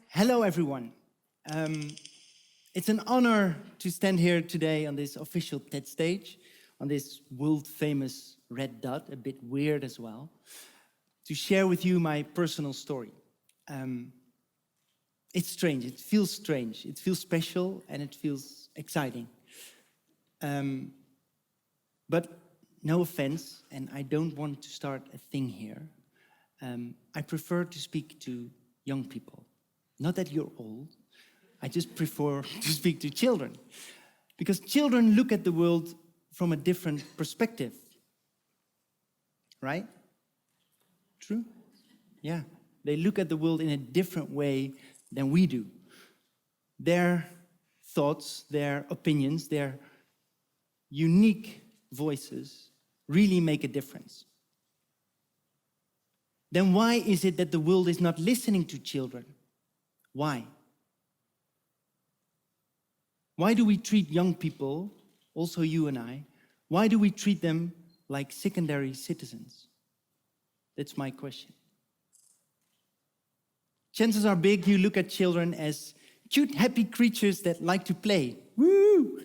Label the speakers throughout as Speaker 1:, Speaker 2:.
Speaker 1: Hello, everyone. It's an honor to stand here today on this official TED stage, on this world-famous red dot, a bit weird as well, to share with you my personal story. It's strange, it feels special, and it feels exciting. But no offense, and I don't want to start a thing here. I prefer to speak to young people. Not that you're old, I just prefer to speak to children. Because children look at the world from a different perspective. Right? True? Yeah. They look at the world in a different way than we do. Their thoughts, their opinions, their unique voices really make a difference. Then why is it that the world is not listening to children? Why? Why do we treat young people, also you and I, why do we treat them like secondary citizens? That's my question. Chances are big you look at children as cute, happy creatures that like to play. Woo!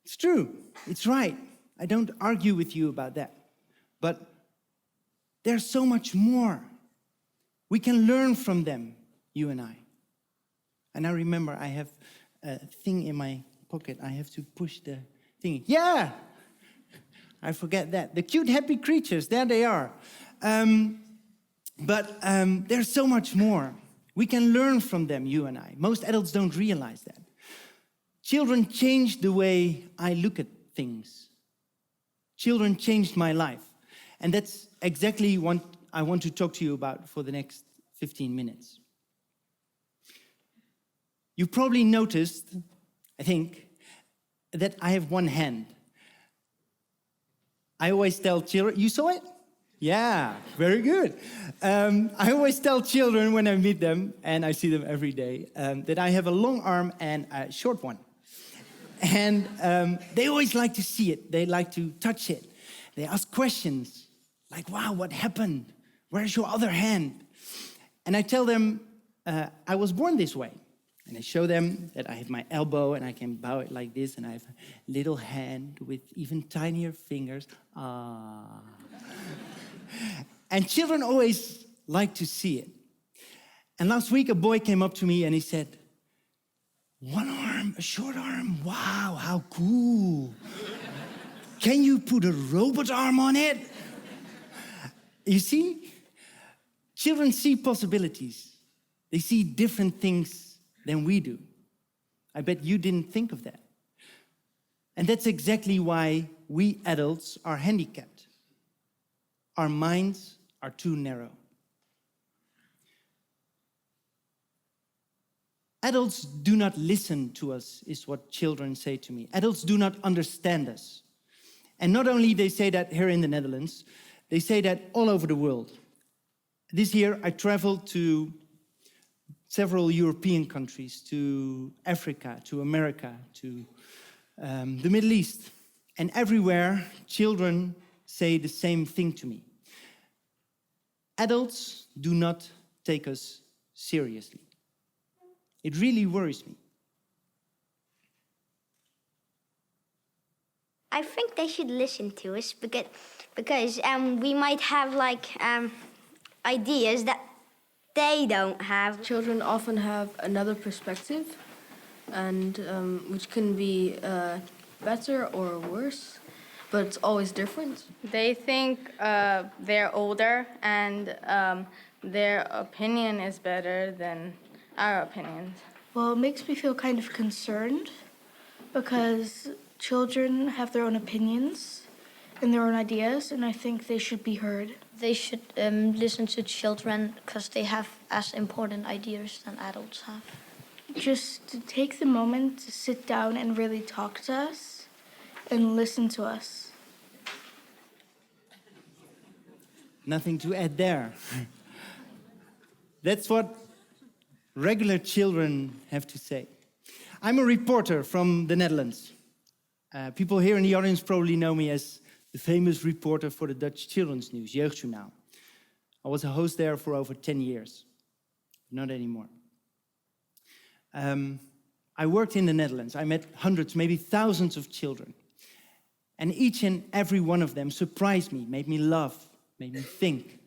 Speaker 1: It's true, it's right. I don't argue with you about that. But there's so much more. We can learn from them, you and I. And I remember I have a thing in my pocket. I have to push the thing. Yeah! I forget that. The cute, happy creatures, there they are. But there's so much more. We can learn from them, you and I. Most adults don't realize that. Children changed the way I look at things. Children changed my life. And that's exactly what I want to talk to you about for the next 15 minutes. You probably noticed, I think, that I have one hand. I always tell children, you saw it? Yeah, very good. I always tell children when I meet them, and I see them every day, that I have a long arm and a short one. And they always like to see it. They like to touch it. They ask questions like, wow, what happened? Where's your other hand? And I tell them, I was born this way. And I show them that I have my elbow and I can bow it like this, and I have a little hand with even tinier fingers. Ah. And children always like to see it. And last week a boy came up to me and he said, one arm, a short arm, wow, how cool. Can you put a robot arm on it? You see, children see possibilities. They see different things than we do. I bet you didn't think of that. And that's exactly why we adults are handicapped. Our minds are too narrow. Adults do not listen to us, is what children say to me. Adults do not understand us. And not only they say that here in the Netherlands, they say that all over the world. This year I traveled to several European countries, to Africa, to America, to the Middle East. And everywhere, children say the same thing to me. Adults do not take us seriously. It really worries me.
Speaker 2: I think they should listen to us because we might have ideas that they don't have.
Speaker 3: Children often have another perspective, and which can be better or worse, but it's always different.
Speaker 4: They think they're older and their opinion is better than our opinions.
Speaker 5: Well, it makes me feel kind of concerned because children have their own opinions and their own ideas, and I think they should be heard.
Speaker 6: They should listen to children because they have as important ideas than adults have.
Speaker 5: Just to take the moment to sit down and really talk to us and listen to us.
Speaker 1: Nothing to add there. That's what regular children have to say. I'm a reporter from the Netherlands. People here in the audience probably know me as the famous reporter for the Dutch children's news, Jeugdjournaal. I was a host there for over 10 years. Not anymore. I worked in the Netherlands. I met hundreds, maybe thousands of children. And each and every one of them surprised me, made me laugh, made me think.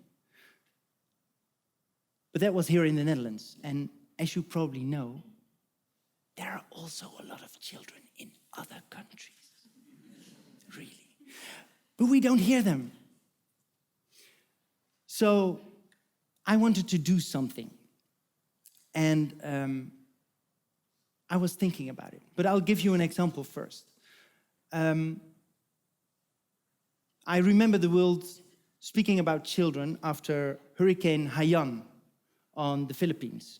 Speaker 1: But that was here in the Netherlands. And as you probably know, there are also a lot of children in other countries. Really. But we don't hear them. So I wanted to do something. And I was thinking about it. But I'll give you an example first. I remember the world speaking about children after Hurricane Haiyan on the Philippines.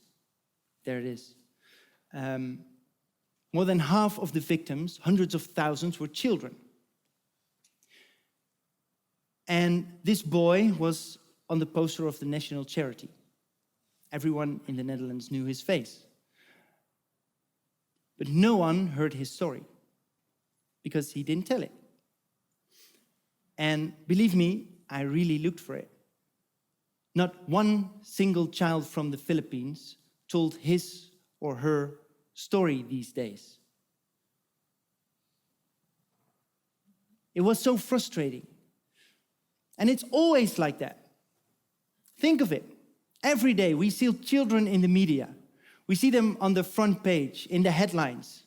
Speaker 1: There it is. More than half of the victims, hundreds of thousands, were children. And this boy was on the poster of the national charity. Everyone in the Netherlands knew his face. But no one heard his story because he didn't tell it. And believe me, I really looked for it. Not one single child from the Philippines told his or her story these days. It was so frustrating. And it's always like that. Think of it. Every day we see children in the media. We see them on the front page, in the headlines.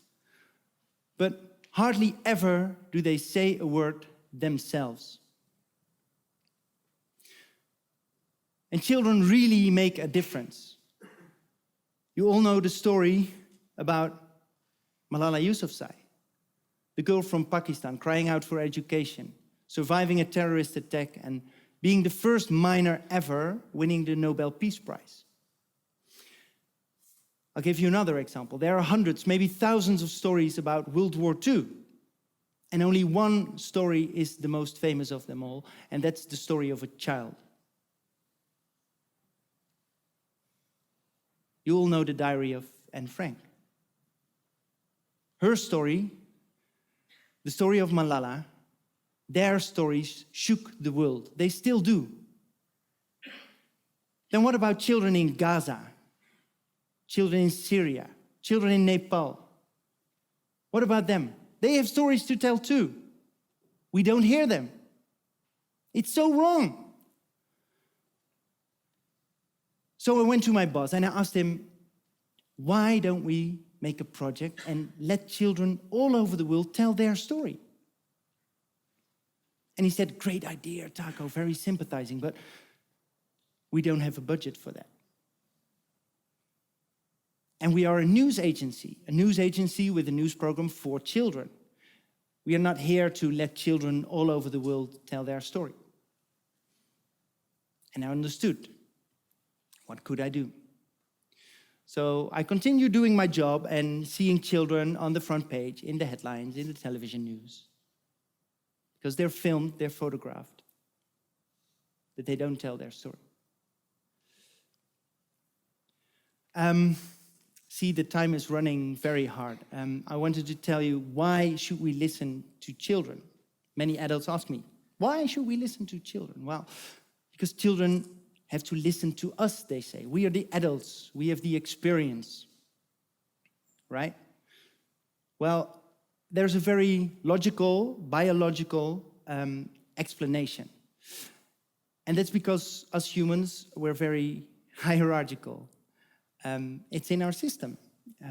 Speaker 1: But hardly ever do they say a word themselves. And children really make a difference. You all know the story about Malala Yousafzai, the girl from Pakistan crying out for education, surviving a terrorist attack, and being the first minor ever winning the Nobel Peace Prize. I'll give you another example. There are hundreds, maybe thousands of stories about World War II. And only one story is the most famous of them all, and that's the story of a child. You all know the diary of Anne Frank. Her story, the story of Malala, their stories shook the world. They still do. Then what about children in Gaza? Children in Syria? Children in Nepal? What about them? They have stories to tell too. We don't hear them. It's so wrong. So I went to my boss and I asked him, why don't we make a project and let children all over the world tell their story? And he said, great idea, Tako, very sympathizing, but we don't have a budget for that. And we are a news agency with a news program for children. We are not here to let children all over the world tell their story. And I understood. What could I do? So I continued doing my job and seeing children on the front page, in the headlines, in the television news. Because they're filmed, they're photographed, but they don't tell their story. See, the time is running very hard. I wanted to tell you, why should we listen to children? Many adults ask me, why should we listen to children? Well, because children have to listen to us, they say. We are the adults. We have the experience. Right? Well, there's a very logical, biological explanation. And that's because us humans, we're very hierarchical. It's in our system.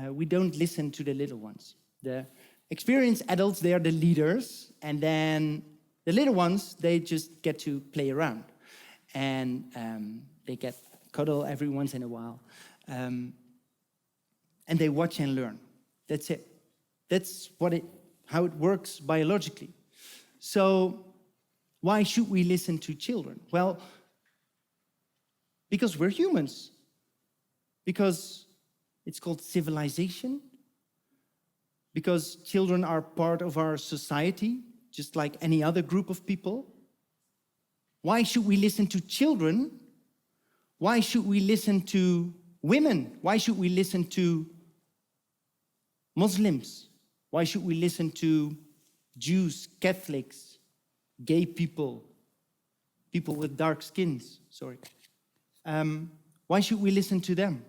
Speaker 1: We don't listen to the little ones. The experienced adults, they are the leaders, and then the little ones, they just get to play around. And they get cuddle every once in a while. And they watch and learn. That's it. That's how it works biologically. So why should we listen to children? Well, because we're humans. Because it's called civilization. Because children are part of our society, just like any other group of people. Why should we listen to children? Why should we listen to Women, why should we listen to Muslims? Why should we listen to Jews, Catholics, gay people, people with dark skins? Why should we listen to them?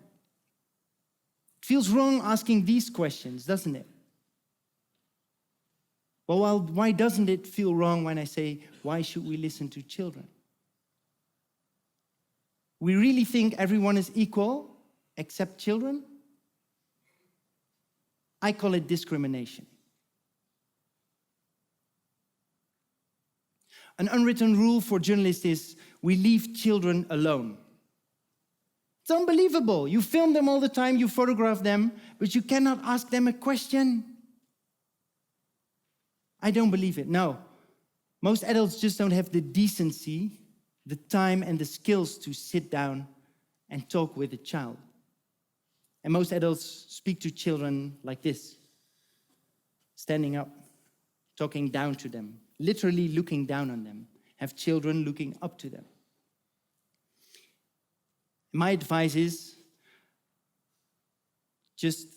Speaker 1: It feels wrong asking these questions, doesn't it? Well, why doesn't it feel wrong when I say, why should we listen to children? We really think everyone is equal except children? I call it discrimination. An unwritten rule for journalists is we leave children alone. It's unbelievable. You film them all the time, you photograph them, but you cannot ask them a question. I don't believe it. No. Most adults just don't have the decency, the time, and the skills to sit down and talk with a child. And most adults speak to children like this, standing up, talking down to them, literally looking down on them, have children looking up to them. My advice is just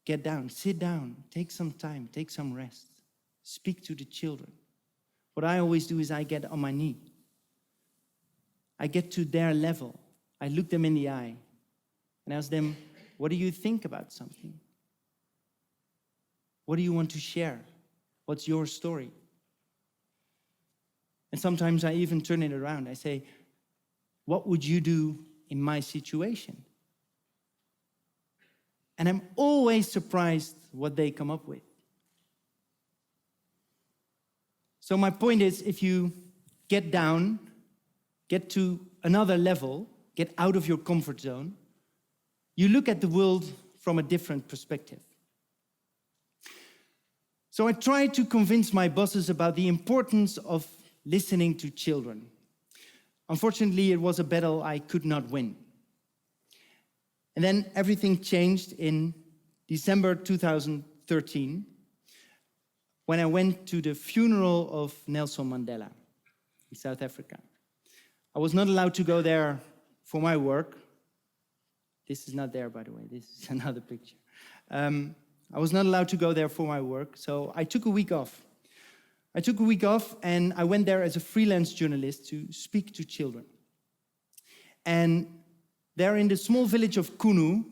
Speaker 1: get down, sit down, take some time, take some rest, speak to the children. What I always do is I get on my knee. I get to their level. I look them in the eye and ask them, what do you think about something? What do you want to share? What's your story? And sometimes I even turn it around. I say, what would you do in my situation? And I'm always surprised what they come up with. So my point is, if you get down, get to another level, get out of your comfort zone, you look at the world from a different perspective. So I tried to convince my bosses about the importance of listening to children. Unfortunately, it was a battle I could not win. And then everything changed in December 2013, when I went to the funeral of Nelson Mandela in South Africa. I was not allowed to go there for my work. This is not there, by the way. This is another picture. I was not allowed to go there for my work, so I took a week off. And I went there as a freelance journalist to speak to children. And there in the small village of Kunu,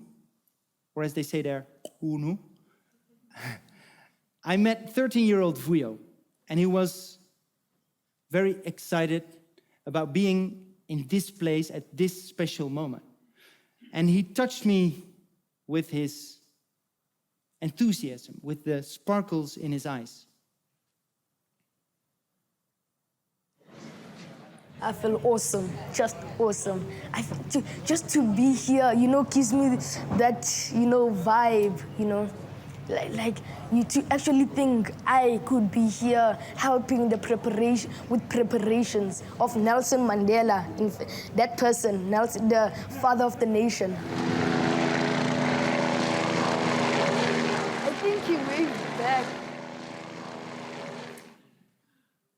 Speaker 1: or as they say there, Kunu, I met 13-year-old Vuyo, and he was very excited about being in this place at this special moment. And he touched me with his enthusiasm, with the sparkles in his eyes.
Speaker 7: I feel awesome, just awesome. Just to be here, gives me that, vibe, Like you to actually think I could be here helping with preparations of Nelson Mandela, that person, Nelson, the father of the nation.
Speaker 3: I think he waved back.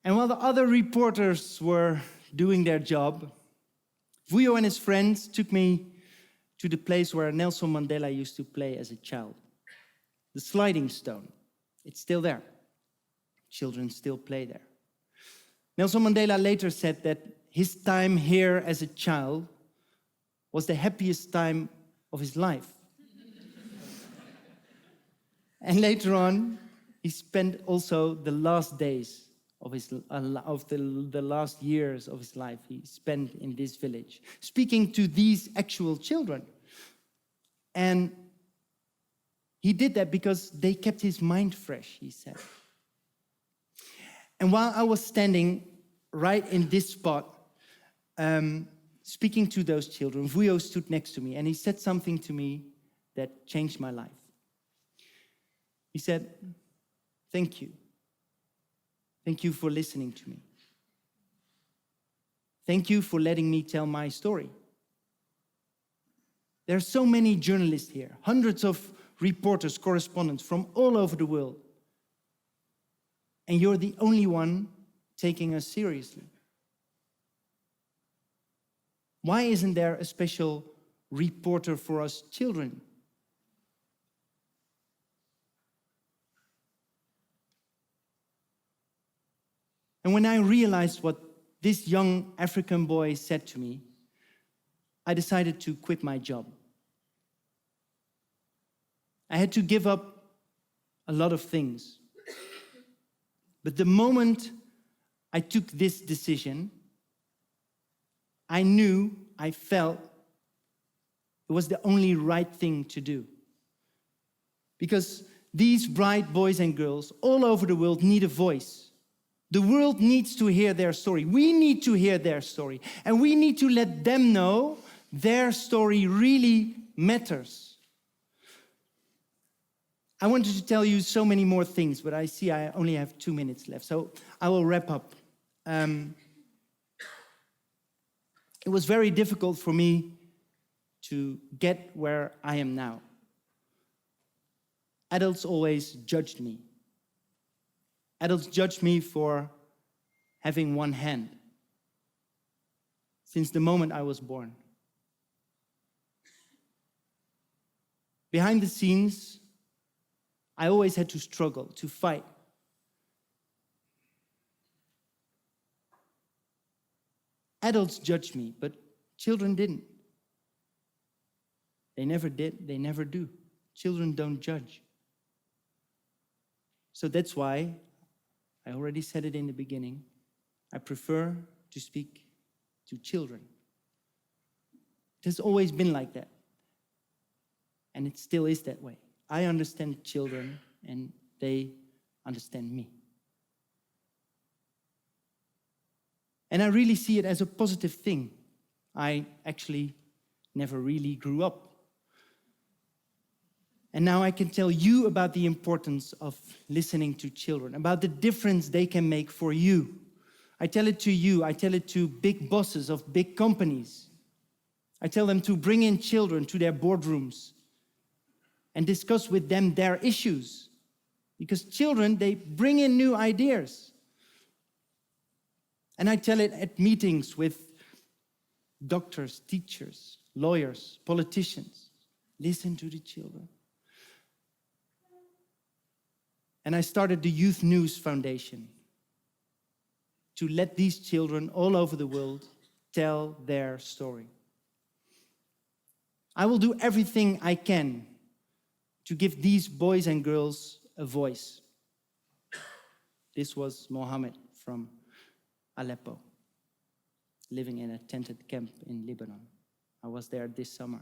Speaker 1: And while the other reporters were doing their job, Vuyo and his friends took me to the place where Nelson Mandela used to play as a child. The sliding stone. It's still there. Children still play there. Nelson Mandela later said that his time here as a child was the happiest time of his life. And later on, he spent also the last days of the last years of his life he spent in this village, speaking to these actual children. And he did that because they kept his mind fresh, he said. And while I was standing right in this spot, speaking to those children, Vuyo stood next to me, and he said something to me that changed my life. He said, "Thank you. Thank you for listening to me. Thank you for letting me tell my story. There are so many journalists here, hundreds of reporters, correspondents from all over the world. And you're the only one taking us seriously. Why isn't there a special reporter for us children. And when I realized what this young African boy said to me, I decided to quit my job. I had to give up a lot of things. But the moment I took this decision, I knew, I felt it was the only right thing to do. Because these bright boys and girls all over the world need a voice. The world needs to hear their story. We need to hear their story. And we need to let them know their story really matters. I wanted to tell you so many more things, but I see I only have 2 minutes left, so I will wrap up. It was very difficult for me to get where I am now. Adults always judged me. Adults judged me for having one hand since the moment I was born. Behind the scenes, I always had to struggle, to fight. Adults judged me, but children didn't. They never did, they never do. Children don't judge. So that's why, I already said it in the beginning, I prefer to speak to children. It has always been like that. And it still is that way. I understand children and they understand me. And I really see it as a positive thing. I actually never really grew up. And now I can tell you about the importance of listening to children, about the difference they can make for you. I tell it to you, I tell it to big bosses of big companies. I tell them to bring in children to their boardrooms and discuss with them their issues. Because children, they bring in new ideas. And I tell it at meetings with doctors, teachers, lawyers, politicians. Listen to the children. And I started the Youth News Foundation to let these children all over the world tell their story. I will do everything I can to give these boys and girls a voice. This was Mohammed from Aleppo, living in a tented camp in Lebanon. I was there this summer.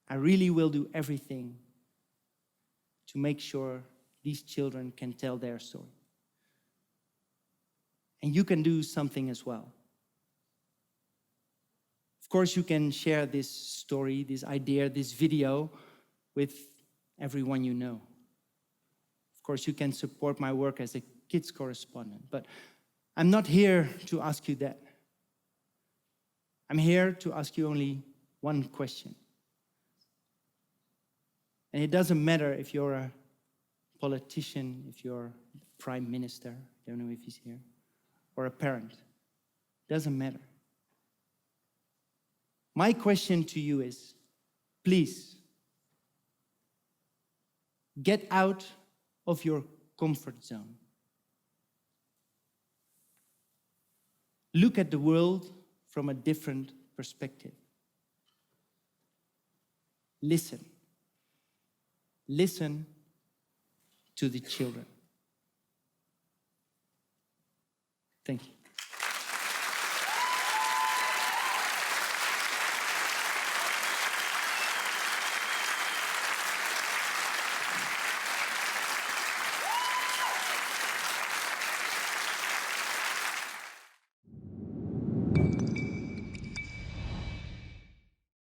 Speaker 1: I really will do everything to make sure these children can tell their story. And you can do something as well. Of course, you can share this story, this idea, this video with everyone you know. Of course, you can support my work as a kids correspondent, but I'm not here to ask you that. I'm here to ask you only one question. And it doesn't matter if you're a politician, if you're a prime minister, I don't know if he's here, or a parent. It doesn't matter. My question to you is, please, get out of your comfort zone. Look at the world from a different perspective. Listen. Listen to the children. Thank you.